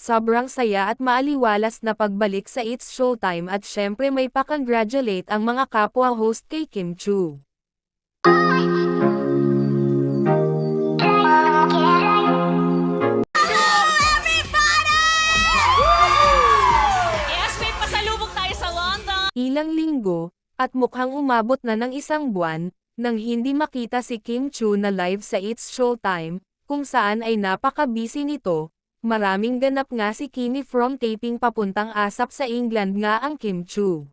Sobrang saya at maaliwalas na pagbalik sa It's Showtime at syempre may pa-congratulate ang mga kapwa host kay Kim Chu. Yes, may pasalubong tayo sa London! Ilang linggo, at mukhang umabot na ng isang buwan, nang hindi makita si Kim Chu na live sa It's Showtime, kung saan ay napaka-busy nito. Maraming ganap nga si Kimi from taping papuntang ASAP sa England nga ang Kim Chu.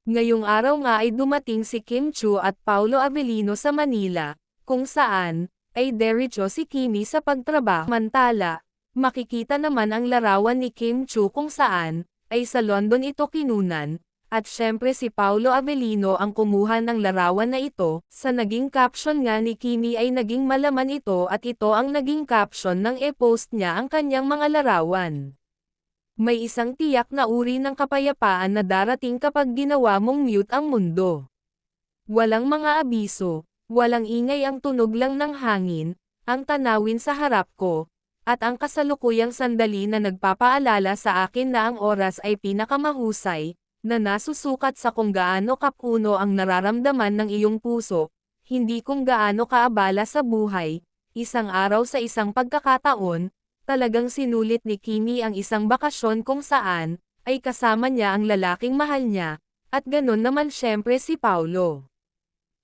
Ngayong araw nga ay dumating si Kim Chu at Paulo Avellino sa Manila, kung saan, ay diretso si Kimi sa pagtrabaho. Mantala, makikita naman ang larawan ni Kim Chu kung saan, ay sa London ito kinunan, at syempre si Paulo Avellino ang kumuha ng larawan na ito. Sa naging caption nga ni Kimi ay naging malaman ito at ito ang naging caption ng e-post niya ang kanyang mga larawan. May isang tiyak na uri ng kapayapaan na darating kapag ginawa mong mute ang mundo. Walang mga abiso, walang ingay, ang tunog lang ng hangin, ang tanawin sa harap ko, at ang kasalukuyang sandali na nagpapaalala sa akin na ang oras ay pinakamahusay, na nasusukat sa kung gaano kapuno ang nararamdaman ng iyong puso, hindi kung gaano kaabala sa buhay. Isang araw sa isang pagkakataon, talagang sinulit ni Kimi ang isang bakasyon kung saan, ay kasama niya ang lalaking mahal niya, at ganon naman syempre si Paulo.